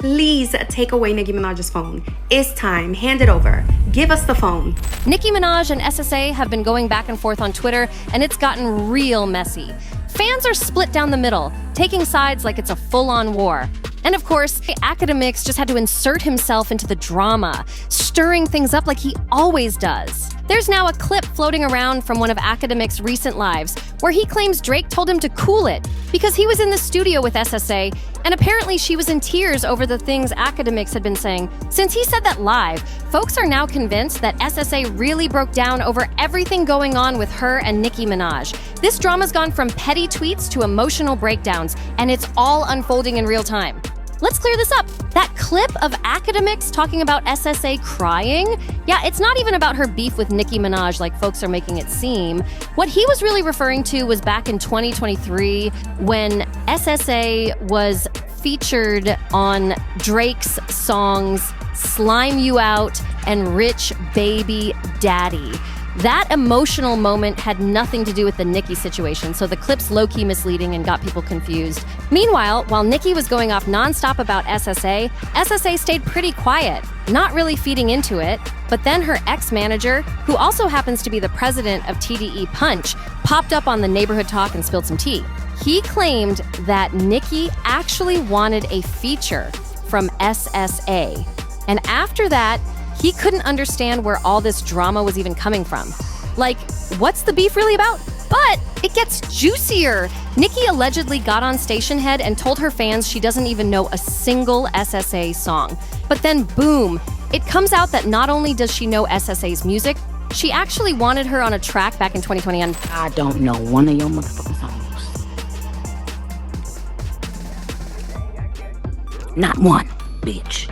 Please take away Nicki Minaj's phone. It's time. Hand it over. Give us the phone. Nicki Minaj and SZA have been going back and forth on Twitter, and it's gotten real messy. Fans are split down the middle, taking sides like it's a full-on war. And of course, Academics just had to insert himself into the drama, stirring things up like he always does. There's now a clip floating around from one of Academics' recent lives where he claims Drake told him to cool it because he was in the studio with SZA, and apparently she was in tears over the things Academics had been saying. Since he said that live, folks are now convinced that SZA really broke down over everything going on with her and Nicki Minaj. This drama's gone from petty tweets to emotional breakdowns, and it's all unfolding in real time. Let's clear this up. That clip of Academics talking about SZA crying, yeah, it's not even about her beef with Nicki Minaj like folks are making it seem. What he was really referring to was back in 2023 when SZA was featured on Drake's songs Slime You Out and Rich Baby Daddy. That emotional moment had nothing to do with the Nicki situation, so the clip's low-key misleading and got people confused. Meanwhile, while Nicki was going off nonstop about SZA stayed pretty quiet, not really feeding into it. But then her ex-manager, who also happens to be the president of TDE Punch, popped up on the Neighborhood Talk and spilled some tea. He claimed that Nicki actually wanted a feature from SZA. And after that, he couldn't understand where all this drama was even coming from. Like, what's the beef really about? But it gets juicier. Nicki allegedly got on Station Head and told her fans she doesn't even know a single SZA song. But then boom, it comes out that not only does she know SZA's music, she actually wanted her on a track back in 2020 on I don't know one of your motherfucking songs. Not one, bitch.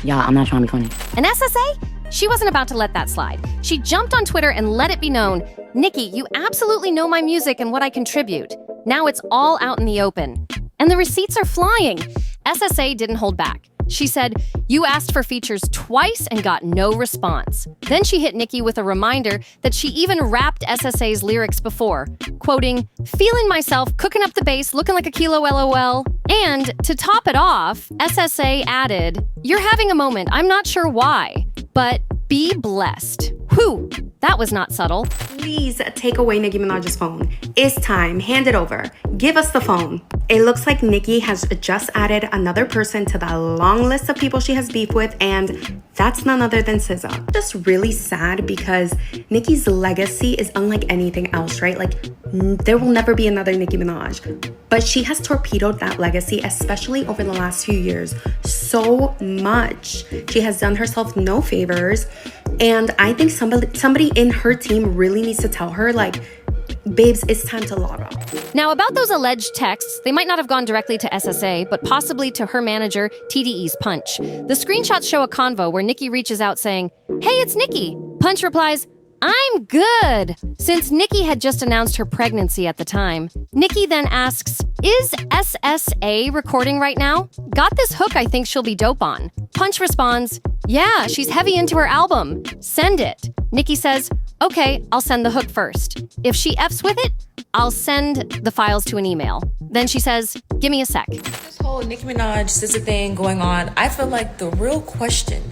Y'all, I'm not trying to be funny. And SZA? She wasn't about to let that slide. She jumped on Twitter and let it be known, Nicki, you absolutely know my music and what I contribute. Now it's all out in the open. And the receipts are flying. SZA didn't hold back. She said, you asked for features twice and got no response. Then she hit Nicki with a reminder that she even rapped SZA's lyrics before, quoting, feeling myself, cooking up the bass, looking like a kilo LOL. And to top it off, SZA added, you're having a moment, I'm not sure why, but be blessed. Whew, that was not subtle. Please take away Nicki Minaj's phone. It's time. Hand it over. Give us the phone. It looks like Nicki has just added another person to that long list of people she has beef with, and that's none other than SZA. Just really sad because Nicki's legacy is unlike anything else, right? Like, there will never be another Nicki Minaj. But she has torpedoed that legacy, especially over the last few years, so much. She has done herself no favors. And I think somebody in her team really needs to tell her, like, babes, it's time to log off. Now, about those alleged texts, they might not have gone directly to SZA, but possibly to her manager, TDE's Punch. The screenshots show a convo where Nicki reaches out saying, hey, it's Nicki. Punch replies, I'm good. Since Nicki had just announced her pregnancy at the time, Nicki then asks, is SZA recording right now? Got this hook I think she'll be dope on. Punch responds, yeah, she's heavy into her album. Send it. Nicki says, okay, I'll send the hook first. If she F's with it, I'll send the files to an email. Then she says, give me a sec. This whole Nicki Minaj SZA thing going on, I feel like the real question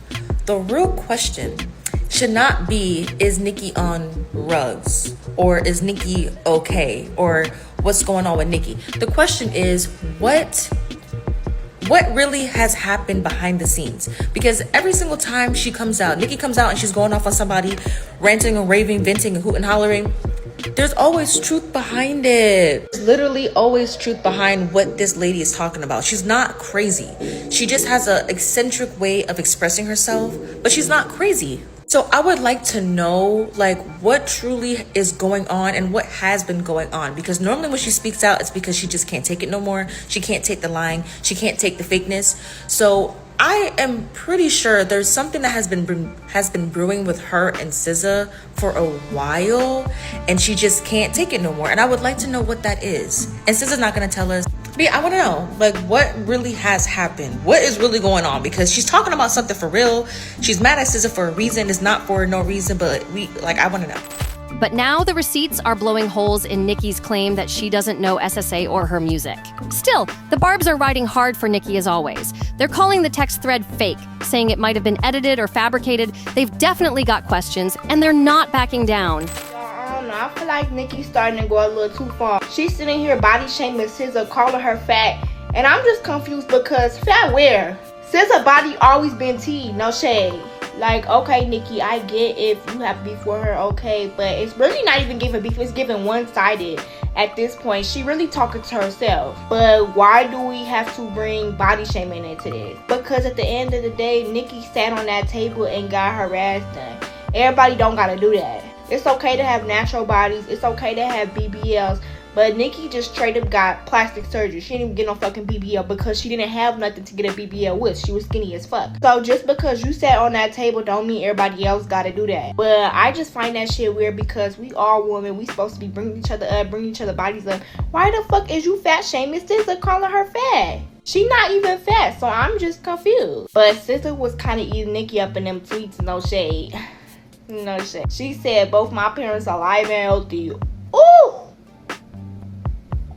should not be, is Nicki on rugs? Or is Nicki okay? Or what's going on with Nicki? The question is, what really has happened behind the scenes? Because every single time she comes out, Nicki comes out and she's going off on somebody, ranting and raving, venting and hooting and hollering, there's always truth behind it. There's literally always truth behind what this lady is talking about. She's not crazy. She just has an eccentric way of expressing herself, but she's not crazy. So I would like to know, like, what truly is going on and what has been going on. Because normally when she speaks out, it's because she just can't take it no more. She can't take the lying. She can't take the fakeness. So I am pretty sure there's something that has been brewing with her and SZA for a while, and she just can't take it no more. And I would like to know what that is. And SZA's not gonna tell us. But yeah, I want to know, like, what really has happened? What is really going on? Because she's talking about something for real. She's mad at SZA for a reason. It's not for no reason, but I want to know. But now the receipts are blowing holes in Nicki's claim that she doesn't know SZA or her music. Still, the Barbz are riding hard for Nicki as always. They're calling the text thread fake, saying it might have been edited or fabricated. They've definitely got questions, and they're not backing down. I don't know. I feel like Nicki's starting to go a little too far. She's sitting here body shaming SZA, calling her fat. And I'm just confused because fat where? SZA body always been T, no shade. Like, okay, Nicki, I get if you have beef with her, okay, but it's really not even giving beef, it's giving one-sided at this point. She really talking to herself. But why do we have to bring body shaming into this? Because at the end of the day, Nicki sat on that table and got her ass done. Everybody don't gotta do that. It's okay to have natural bodies, it's okay to have BBLs, but Nicki just straight up got plastic surgery. She didn't even get no fucking BBL because she didn't have nothing to get a BBL with. She was skinny as fuck. So just because you sat on that table don't mean everybody else gotta do that. But I just find that shit weird because we all women. We supposed to be bringing each other up, bringing each other bodies up. Why the fuck is you fat shaming SZA, calling her fat? She not even fat, so I'm just confused. But SZA was kind of eating Nicki up in them tweets, no shade. No shade. She said both my parents are alive and healthy. Ooh!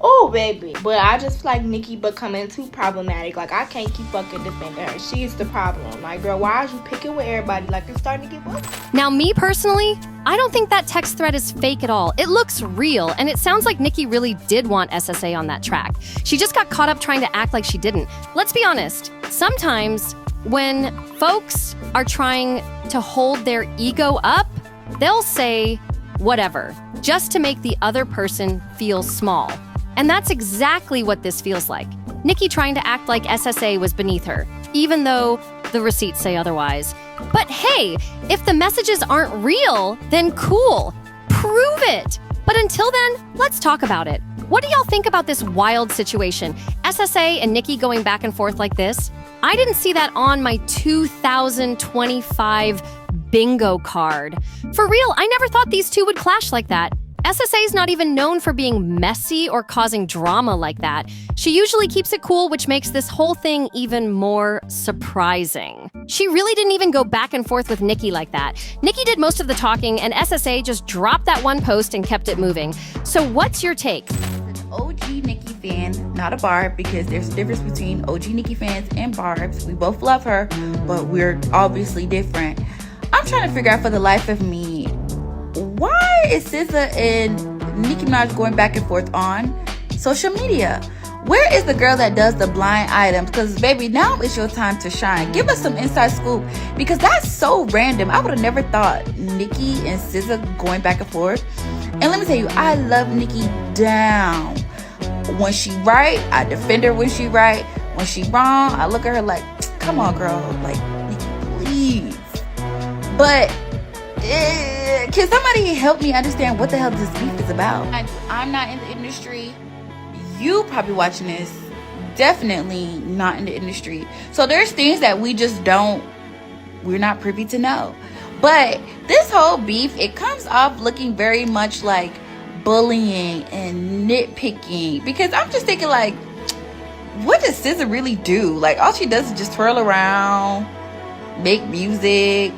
Oh, baby. But I just feel like Nicki becoming too problematic. Like, I can't keep fucking defending her. She's the problem. Like, girl, why are you picking with everybody? Like, it's starting to get worse. Now, me personally, I don't think that text thread is fake at all. It looks real, and it sounds like Nicki really did want SZA on that track. She just got caught up trying to act like she didn't. Let's be honest. Sometimes when folks are trying to hold their ego up, they'll say whatever, just to make the other person feel small. And that's exactly what this feels like. Nicki trying to act like SZA was beneath her, even though the receipts say otherwise. But hey, if the messages aren't real, then cool. Prove it. But until then, let's talk about it. What do y'all think about this wild situation? SZA and Nicki going back and forth like this? I didn't see that on my 2025 bingo card. For real, I never thought these two would clash like that. SZA is not even known for being messy or causing drama like that. She usually keeps it cool, which makes this whole thing even more surprising. She really didn't even go back and forth with Nicki like that. Nicki did most of the talking, and SZA just dropped that one post and kept it moving. So what's your take? OG Nicki fan, not a Barb, because there's a difference between OG Nicki fans and Barbz. We both love her, but we're obviously different. I'm trying to figure out for the life of me, why is SZA and Nicki Minaj going back and forth on social media? Where is the girl that does the blind items? Because, baby, now is your time to shine. Give us some inside scoop, because that's so random. I would have never thought Nicki and SZA going back and forth. And let me tell you, I love Nicki down. When she right, I defend her when she right. When she wrong, I look at her like, come on, girl. Like, Nicki, please. But can somebody help me understand what the hell this beef is about? I'm not in the industry. You probably watching this, definitely not in the industry. So there's things that we're not privy to know. But this whole beef, it comes off looking very much like bullying and nitpicking. Because I'm just thinking, like, what does SZA really do? Like, all she does is just twirl around, make music,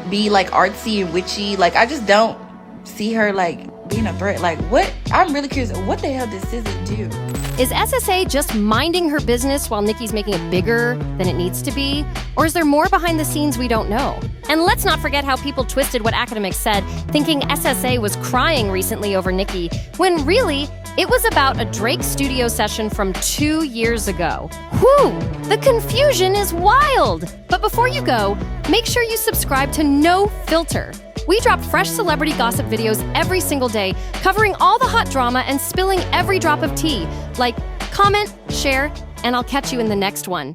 be like artsy and witchy. Like, I just don't see her like being a threat. Like, what? I'm really curious, what the hell did SZA do? Is SZA just minding her business while Nicki's making it bigger than it needs to be? Or is there more behind the scenes we don't know? And let's not forget how people twisted what academics said, thinking SZA was crying recently over Nicki, when really, it was about a Drake studio session from 2 years ago. Whew, the confusion is wild! But before you go, make sure you subscribe to NoFilter. We drop fresh celebrity gossip videos every single day, covering all the hot drama and spilling every drop of tea. Like, comment, share, and I'll catch you in the next one.